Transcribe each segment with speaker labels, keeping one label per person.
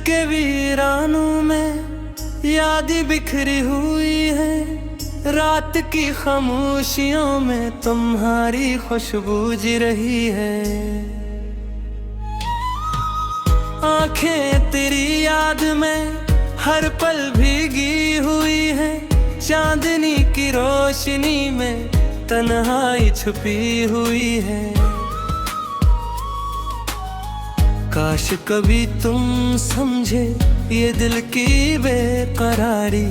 Speaker 1: के वीरानों में यादें बिखरी हुई है। रात की खामोशियों में तुम्हारी खुशबू जी रही है। आंखें तेरी याद में हर पल भीगी हुई है। चांदनी की रोशनी में तन्हाई छुपी हुई है। काश कभी तुम समझे ये दिल की बेकरारी।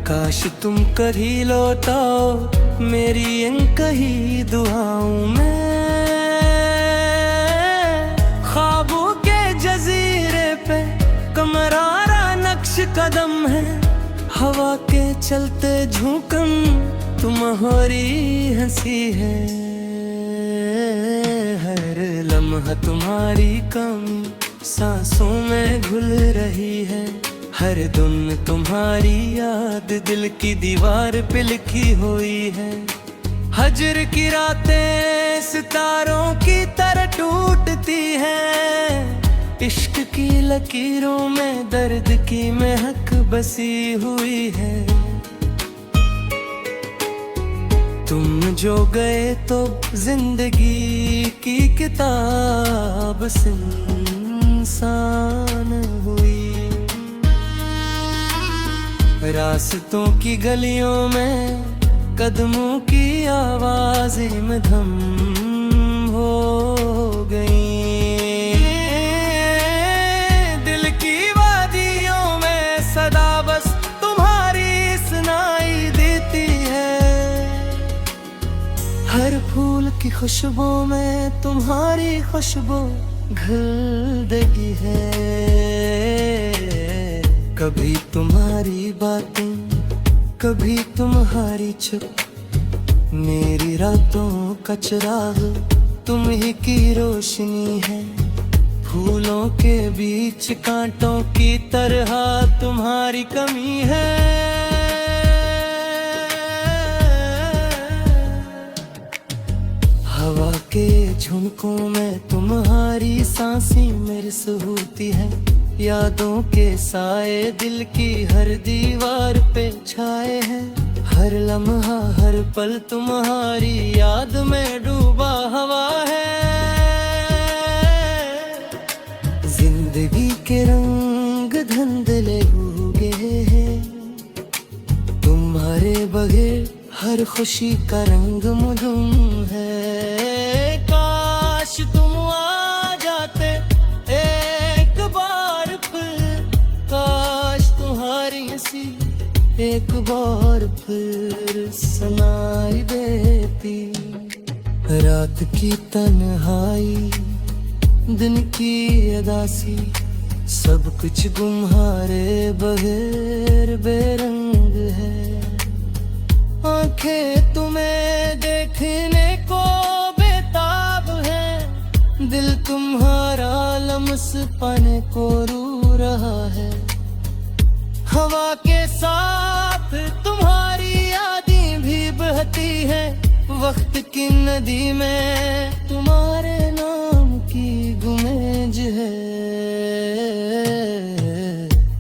Speaker 1: काश तुम कभी लौटाओ मेरी इन कही दुआओं में। ख्वाबों के जजीरे पे कमरारा नक्श कदम है। हवा के चलते झोंकन तुम्हारी हंसी है। हर लम्हा तुम्हारी कमी सांसों में घुल रही है। हर धुन तुम्हारी याद दिल की दीवार पे लिखी हुई है। हजर की रातें सितारों की तरह टूटती हैं। इश्क की लकीरों में दर्द की महक बसी हुई है। तुम जो गए तो जिंदगी की किताब सुनसान हुई। रास्तों की गलियों में कदमों की आवाजें मधम हो गई। दिल की वादियों में सदा बस तुम्हारी सुनाई देती है। हर फूल की खुशबू में तुम्हारी खुशबू घुल गई है। कभी तुम्हारी बातें कभी तुम्हारी चुप। मेरी रातों का चिराग तुम ही की रोशनी है। फूलों के बीच कांटों की तरह तुम्हारी कमी है। हवा के झुंडकों में तुम्हारी सांसें मिर्स होती है। यादों के साए दिल की हर दीवार पे छाए हैं। हर लम्हा हर पल तुम्हारी याद में डूबा हवा है। जिंदगी के रंग धुंधले हो गए हैं। तुम्हारे बगैर हर खुशी का रंग मधुम है। काश तुम आ जाते एक बार फिर। काश तुम्हारी हंसी एक बार फिर सुनाई देती। रात की तन्हाई दिन की उदासी सब कुछ तुम्हारे बगैर बेरंग है। आंखें तुम्हें देखने को बेताब है। दिल तुम्हारा लम्स पाने को रू रहा है। हवा के साथ तुम्हारी यादें भी बहती है। वक्त की नदी में तुम्हारे नाम की गुमेज है।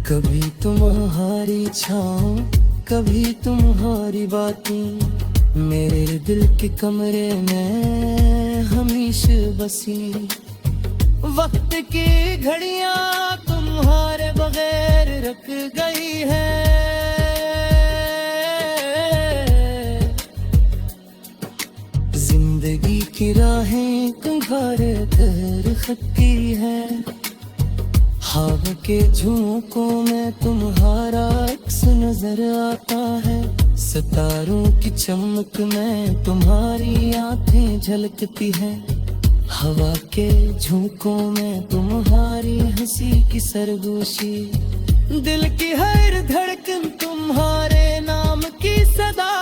Speaker 1: कभी तुम्हारी छाँव कभी तुम्हारी बातें मेरे दिल के कमरे में हमेशा बसी। वक्त की घड़ियां तुम्हारे बगैर रख गई है। जिंदगी की राहें तुम्हारे दरख्त की है। हवा के झोंकों में तुम्हारा अक्स नजर आता है। सितारों की चमक में तुम्हारी आंखें झलकती है। हवा के झोंकों में तुम्हारी हंसी की सरगोशी। दिल की हर धड़कन तुम्हारे नाम की सदा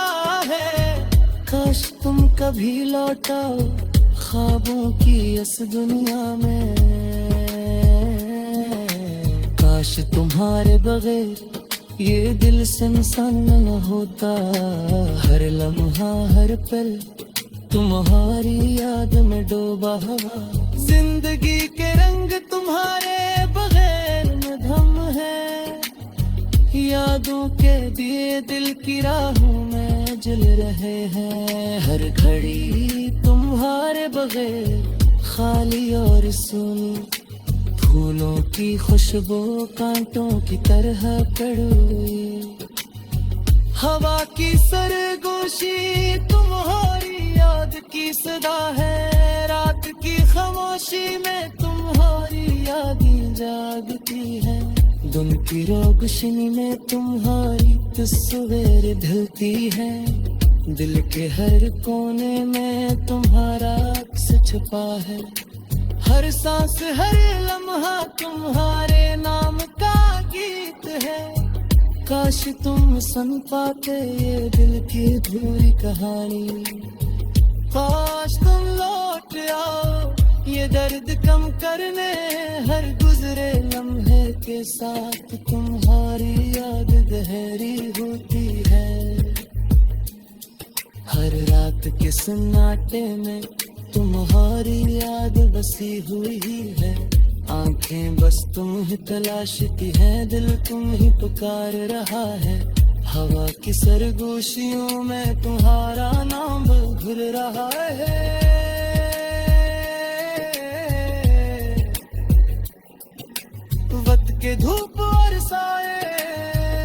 Speaker 1: है। काश तुम कभी लौटाओ ख्वाबों की इस दुनिया में। काश तुम्हारे बगैर ये दिल सुनसान न होता। हर लम्हा हर पल तुम्हारी याद में डूबा हवा। जिंदगी के रंग तुम्हारे बगैर न थम यादों के दिए दिल की राहों में जल रहे हैं। हर घड़ी तुम्हारे बगैर खाली और सुनी, फूलों की खुशबू कांटों की तरह कड़वी, हवा की सरगोशी तुम्हारी याद की सदा है। रात की खामोशी में तुम्हारी यादें जागती है, दिन की रोशनी में तुम्हारी तस्वीर ढलती है। दिल के हर कोने में तुम्हारा अक्स छुपा है, हर सांस हर लम्हा तुम्हारे नाम का गीत है। काश तुम सुन पाते ये दिल की अधूरी कहानी, काश तुम लौट आओ ये दर्द कम करने। हर गुजरे लम्हे के साथ तुम्हारी याद गहरी होती है। हर रात के सन्नाटे में तुम्हारी याद बसी हुई है। आंखें बस तुम ही तलाशती हैं, दिल तुम ही पुकार रहा है। हवा की सरगोशियों में तुम्हारा नाम घुल रहा है। वक्त के धूप और साए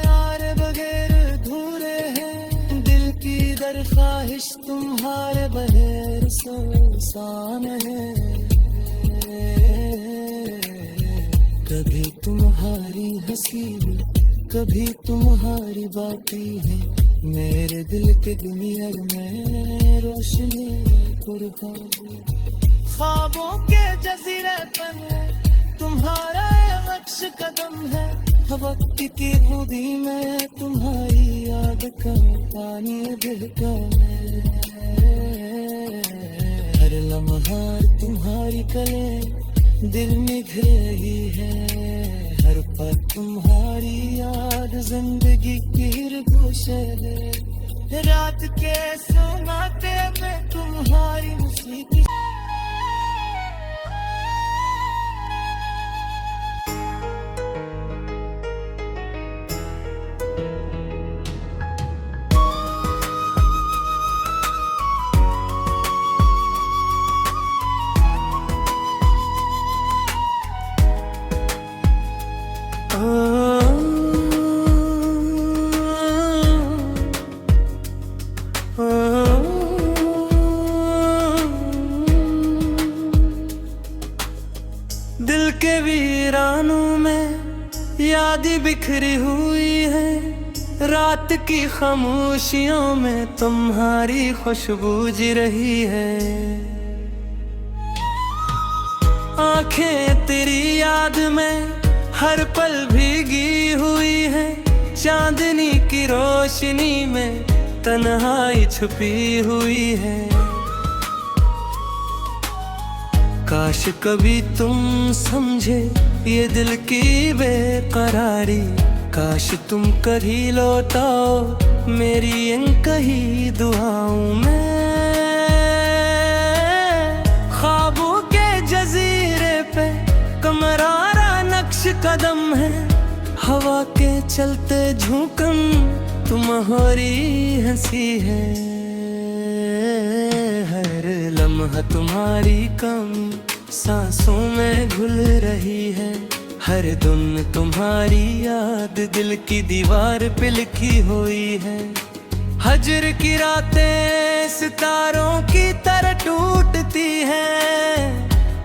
Speaker 1: आरे बगैर अधूरे हैं। दिल की दरख्वाहिश तुम्हारे बगैर सुनसान है। कभी तुम्हारी हंसी भी, कभी तुम्हारी बातें है। मेरे दिल के दुनिया में रोशनी कुर्बानी, ख्वाबों के जजीरे पर तुम्हारा नक्श कदम है। वक्त की खूबी में तुम्हारी याद का पानी बहता है। हर लम्हा तुम्हारी कले दिल में घिर रही है। हर पल तुम्हारी याद जिंदगी की गोशे, रात के सोनाटे में तुम्हारी मौसीकी। दिल के वीरानों में यादें बिखरी हुई है। रात की खामोशियों में तुम्हारी खुशबू जी रही है। आंखें तेरी याद में हर पल भीगी हुई है। चांदनी की रोशनी में तन्हाई छुपी हुई है। काश कभी तुम समझे ये दिल की बेकरारी, काश तुम कभी लौटाओ मेरी इन कही दुआओं में। ख्वाबों के जजीरे पे कमरारा नक्श कदम है। हवा के चलते झोंकन तुम्हारी हंसी है। हर लम्हा तुम्हारी कमी सांसों में घुल रही है। हर दिन तुम्हारी याद दिल की दीवार पे लिखी हुई है। हजर की रातें सितारों की तरह टूटती हैं।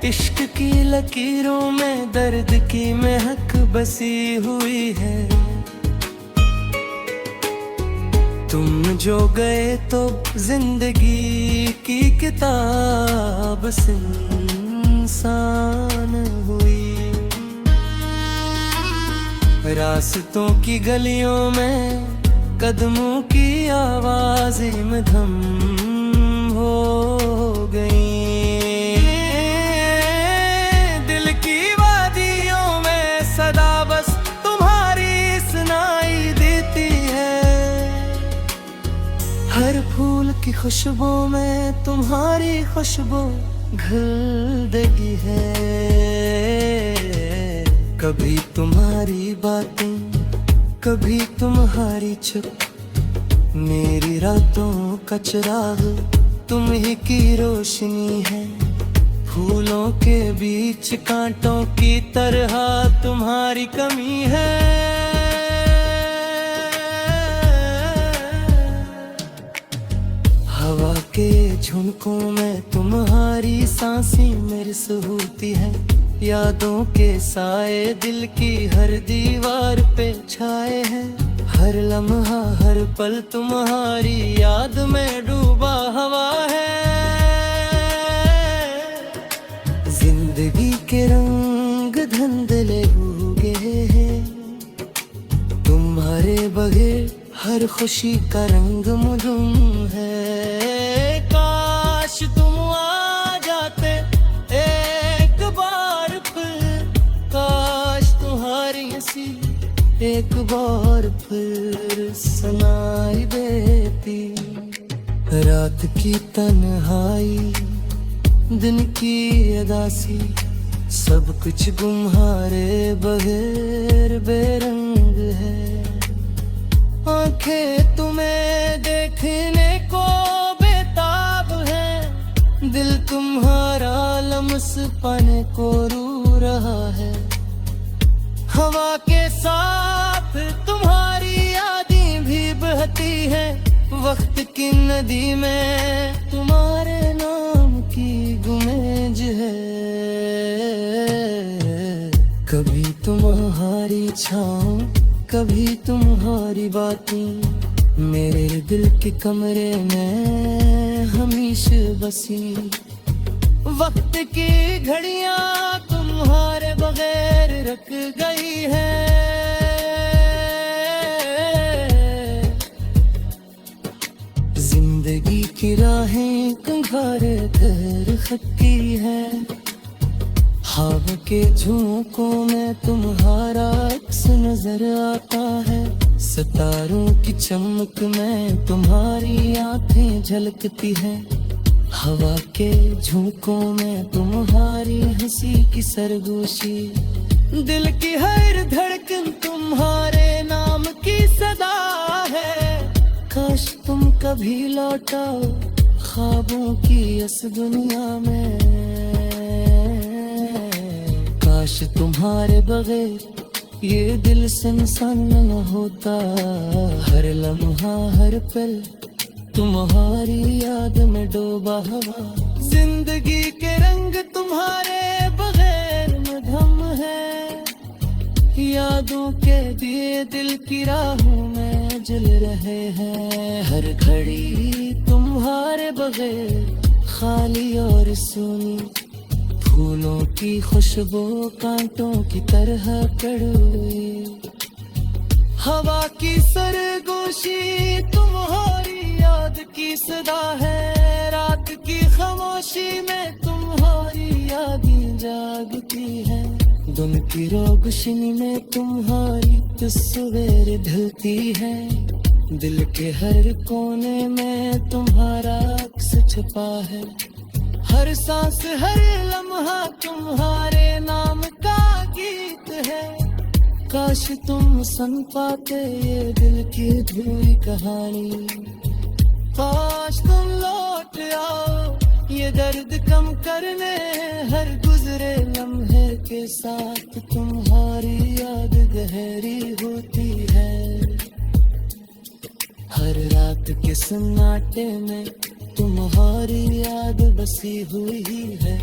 Speaker 1: इश्क की लकीरों में दर्द की महक बसी हुई है। तुम जो गए तो जिंदगी की किताब सुनसान हुई। रास्तों की गलियों में कदमों की आवाज़ें मधम हो गई। दिल की वादियों में सदा बस तुम्हारी सुनाई देती है। हर फूल की खुशबू में तुम्हारी खुशबू घुल गई है। कभी तुम्हारी बातें, कभी तुम्हारी छुप मेरी रातों का चिराग, तुम ही की रोशनी है। फूलों के बीच कांटों की तरह तुम्हारी कमी है। हवा के झुंडकों में तुम्हारी सांसें मिर्स होती है। यादों के साए दिल की हर दीवार पे छाए हैं। हर लम्हा हर पल तुम्हारी याद में डूबा हवा है। जिंदगी के रंग धुंधले हो गए हैं, तुम्हारे बगैर हर खुशी का रंग मधुम है। काश तुम आ जाते एक बार फिर, काश तुम्हारी हंसी एक बार फिर सुनाई देती। रात की तन्हाई, दिन की उदासी, सब कुछ तुम्हारे बगैर बेरंग है। आंखें तुम्हें देखने को बेताब है, दिल तुम्हारा लम्स पाने को रो रहा है। हवा के साथ तुम्हारी यादें भी बहती है। वक्त की नदी में तुम्हारे नाम की गुमेज है। कभी तुम्हारी छाँव, कभी तुम्हारी बातें मेरे दिल के कमरे में हमेशा बसी। वक्त की घड़ियां तुम्हारे बगैर रख गई है। जिंदगी की राहें कंघारे कर खती है। हवा के झोंकों में तुम्हारा अक्स नजर आता है। सितारों की चमक में तुम्हारी आंखें झलकती है। हवा के झोंकों में तुम्हारी हंसी की सरगोशी, दिल की हर धड़कन तुम्हारे नाम की सदा है। काश तुम कभी लौटाओ ख्वाबों की इस दुनिया में। काश तुम्हारे बगैर ये दिल सुनसान न होता। हर लम्हा हर पल तुम्हारी याद में डूबा हवा। जिंदगी के रंग तुम्हारे बगैर मधम है। यादों के दिए दिल की राहों में जल रहे हैं। हर घड़ी तुम्हारे बगैर खाली और सुनी। फूलों की खुशबू कांटों की तरह कड़वी। हवा की सरगोशी तुम्हारी याद की सदा है। रात की खामोशी में तुम्हारी यादें जागती है। दिन की रोशनी में तुम्हारी तस्वीर ढलती है। दिल के हर कोने में तुम्हारा अक्स छुपा है। हर सांस हर लम्हा तुम्हारे नाम का गीत है। काश तुम सुन पाते ये दिल की अधूरी कहानी। काश तुम लौट आओ ये दर्द कम करने। हर गुजरे लम्हे के साथ तुम्हारी याद गहरी होती है। हर रात के सन्नाटे में तुम्हारी याद बसी हुई है।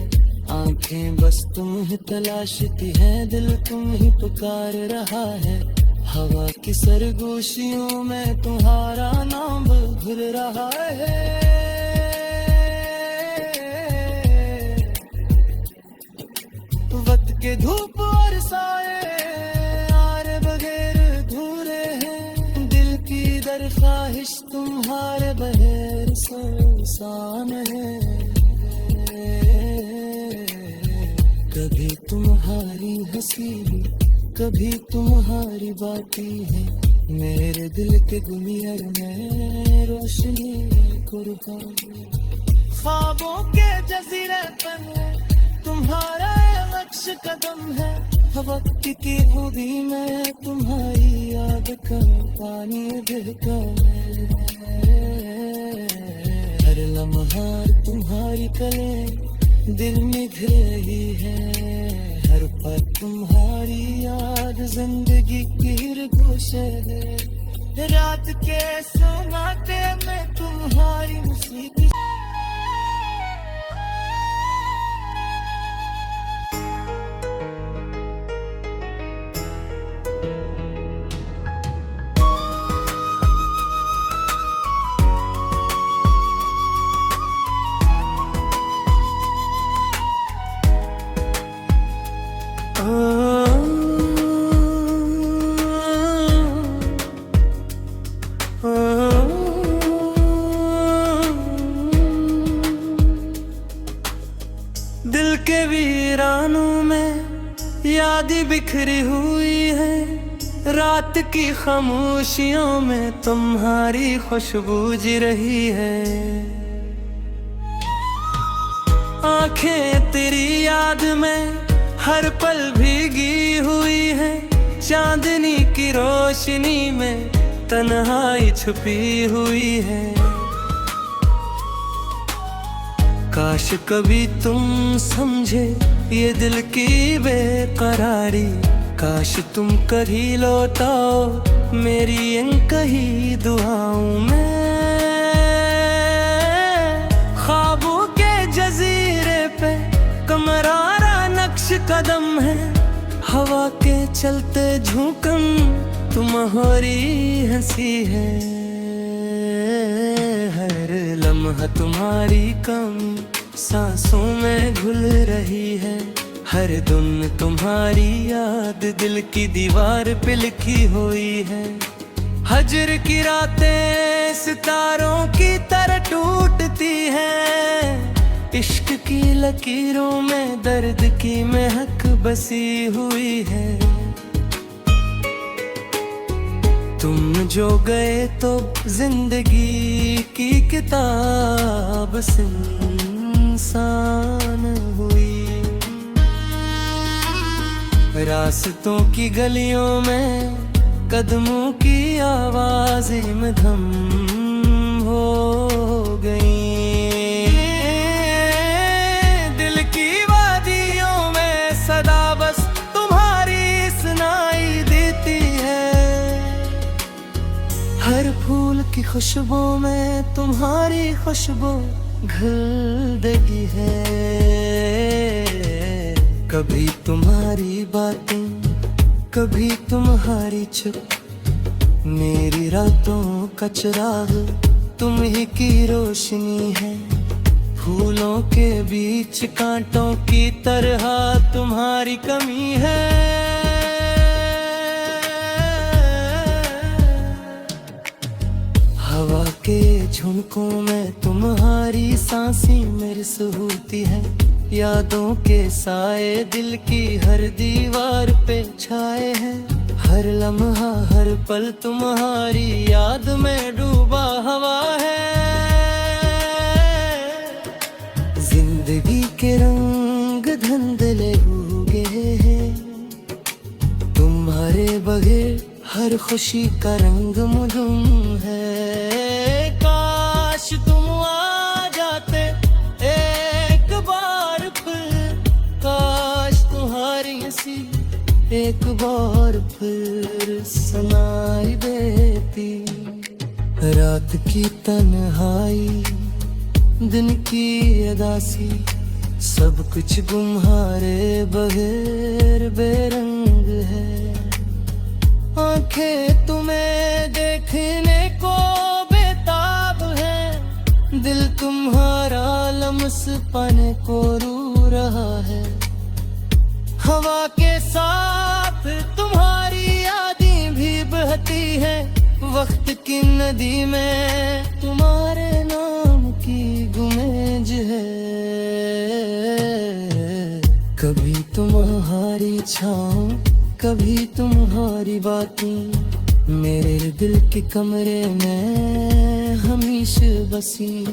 Speaker 1: आंखें बस तुम ही तलाशती हैं, दिल तुम ही पुकार रहा है। हवा की सरगोशियों में तुम्हारा नाम घुल रहा है। वक्त के धूप और साए यार बगैर अधूरे हैं। दिल की दरख्वाहिश तुम्हारे बगैर सुनसान है। कभी तुम्हारी हंसी, कभी तुम्हारी बातें है। मेरे दिल के गुमियर में रोशनी कुर्बान। ख्वाबों के जजीरे पर तुम्हारा नक्श कदम है। वक्त की खूबी में तुम्हारी याद का पानी बहता है। हर लम्हा तुम्हारी कलें दिल में घिर रही है। हर पल तुम्हारी याद जिंदगी की हर गोशे है। रात के सोनाटे में तुम्हारी मौसीकी दिल के वीरानों में यादें बिखरी हुई है। रात की खामोशियों में तुम्हारी खुशबू जी रही है। आंखें तेरी याद में हर पल भीगी हुई है। चांदनी की रोशनी में तन्हाई छुपी हुई है। काश कभी तुम समझे ये दिल की बेकरारी। काश तुम कभी लौटाओ मेरी इन कही दुआओं में। ख्वाबों के जजीरे पे कमरारा नक्श कदम है। हवा के चलते झोंकन तुम्हारी हंसी है। हर लम्हा तुम्हारी कमी सांसों में घुल रही है। हर धुन तुम्हारी याद दिल की दीवार पे लिखी हुई है। हजर की रातें सितारों की तरह टूटती हैं। इश्क की लकीरों में दर्द की महक बसी हुई है। तुम जो गए तो जिंदगी की किताब सुनसान हुई। रास्तों की गलियों में कदमों की आवाज़ें मधम हो गई। दिल की वादियों में सदा बस तुम्हारी सुनाई देती है। हर फूल की खुशबू में तुम्हारी खुशबू घुल गई है। कभी तुम्हारी बातें कभी तुम्हारी चुप। मेरी रातों का चिराग तुम ही की रोशनी है। फूलों के बीच कांटों की तरह तुम्हारी कमी है। हवा के झुंडकों में तुम्हारी सांसें महसूस होती है। यादों के साए दिल की हर दीवार पे छाए हैं। हर लम्हा हर पल तुम्हारी याद में डूबा हवा है। जिंदगी के रंग धुंधले हो गए हैं। तुम्हारे बगैर हर खुशी का रंग मधुम है। काश तुम आ जाते एक बार फिर। काश तुम्हारी हंसी एक बार फिर सुनाई देती। रात की तन्हाई दिन की उदासी सब कुछ तुम्हारे बगैर बेरंग है। आंखें तुम्हें देखने को बेताब है। दिल तुम्हारा लम्स पाने को रो रहा है। हवा के साथ तुम्हारी यादें भी बहती है। वक्त की नदी में तुम्हारे नाम की गुमेज है। कभी तुम्हारी छाँव कभी तुम्हारी बातें मेरे दिल के कमरे में हमेशा बसी।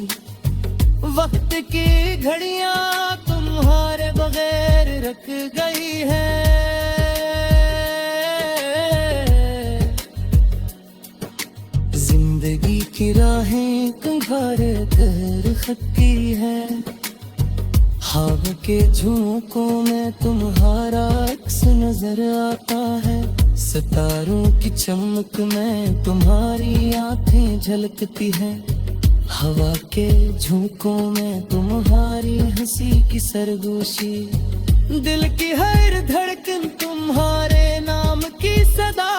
Speaker 1: वक्त की घड़ियां तुम्हारे बगैर रख गई है। तुम्हारे दरख्त की है। हवा के झोंकों में तुम्हारा अक्स नजर आता है। सितारों की चमक में तुम्हारी आंखें झलकती है। हवा के झोंकों में तुम्हारी हंसी की सरगोशी। दिल की हर धड़कन तुम्हारे नाम की सदा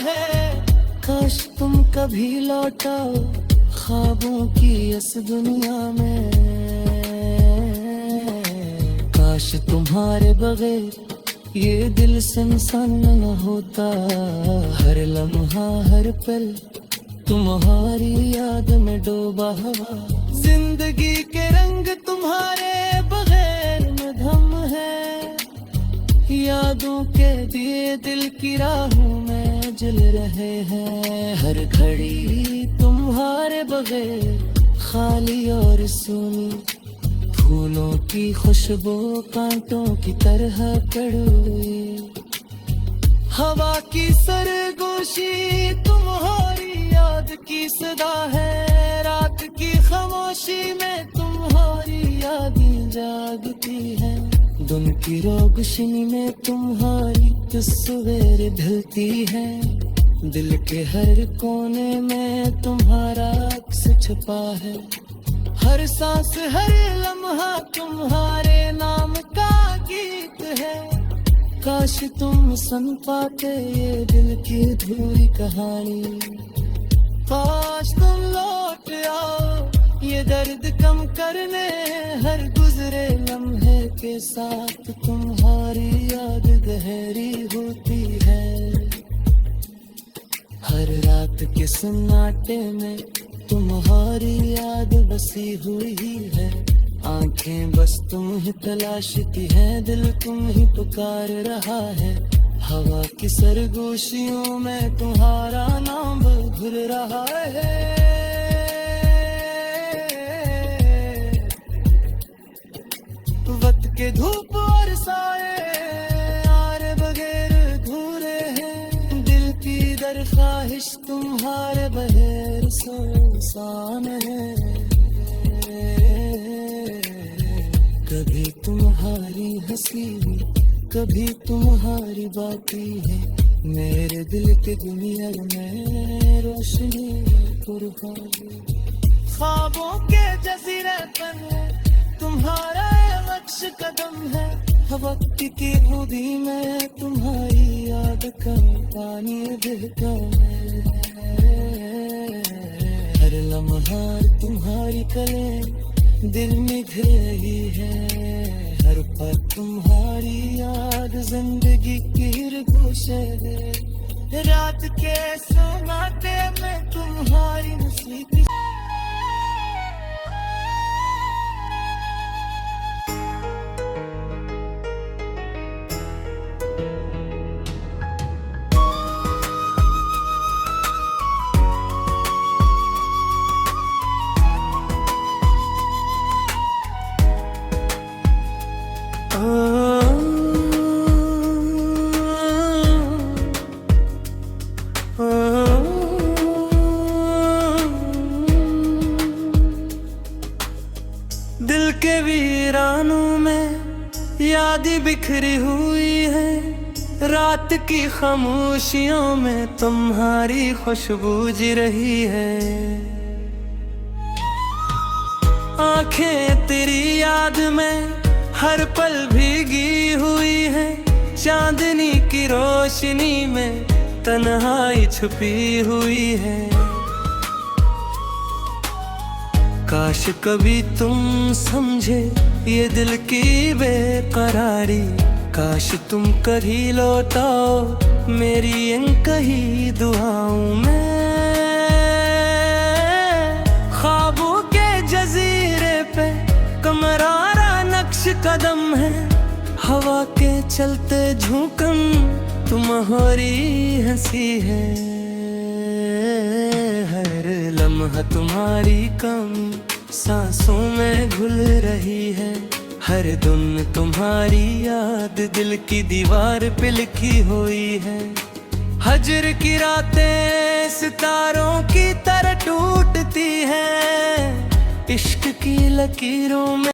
Speaker 1: है। काश तुम कभी लौटाओ ख्वाबों की इस दुनिया में। काश तुम्हारे बगैर ये दिल सुनसान न होता। हर लम्हा हर पल तुम्हारी याद में डूबा हुआ। जिंदगी के रंग तुम्हारे बगैर मधम है। यादों के दिए दिल की राहों में जल रहे हैं। हर घड़ी तुम्हारे बगैर खाली और सुनी। फूलों की खुशबू कांटों की तरह कड़वी। हवा की सरगोशी तुम्हारी याद की सदा है। रात की खामोशी में तुम्हारी यादें जागती है। दिन की रोशनी में तुम्हारी तस्वीर ढलती है। दिल के हर कोने में तुम्हारा अक्स छुपा है। हर सांस हर लम्हा तुम्हारे नाम का गीत है। काश तुम सुन पाते ये दिल की अधूरी कहानी। काश तुम लौट आओ ये दर्द कम करने। हर गुजरे लम्हे के साथ तुम्हारी याद गहरी होती है। हर रात के सन्नाटे में तुम्हारी याद बसी हुई है। आंखें बस तुम ही तलाशती हैं। दिल तुम ही पुकार रहा है। हवा की सरगोशियों में तुम्हारा नाम घुर रहा है। वक्त के धूप और साए यार बगैर अधूरे हैं। दिल की दरख्वाहिश तुम्हारे बगैर सुनसान है। कभी तुम्हारी हंसी कभी तुम्हारी बातें है। मेरे दिल के दुनिया में रोशनी कुर्बानी। ख्वाबों के जजीरे पर तुम्हारा नक्श कदम है। वक्त की खुदी में तुम्हारी याद का पानी बहता है। हर लम्हा तुम्हारी कलें दिल में घिर रही है। हर पल तुम्हारी याद जिंदगी की गोशे है। रात के सन्नाटे में तुम्हारी मौसीकी। दिल के वीरानों में यादें बिखरी हुई है। रात की खामोशियों में तुम्हारी खुशबू जी रही है। आंखें तेरी याद में हर पल भीगी हुई है। चांदनी की रोशनी में तन्हाई छुपी हुई है। काश कभी तुम समझे ये दिल की बेकरारी। काश तुम कभी लौटाओ मेरी इन कही दुआओं में। ख्वाबों के जजीरे पे कमरारा नक्श कदम है। हवा के चलते झोंकन तुम्हारी हंसी है। हर लम्हा तुम्हारी कमी सांसों में घुल रही है। हर धुन तुम्हारी याद दिल की दीवार पे लिखी हुई है। हजर की रातें सितारों की तरह टूटती हैं, इश्क की लकीरों में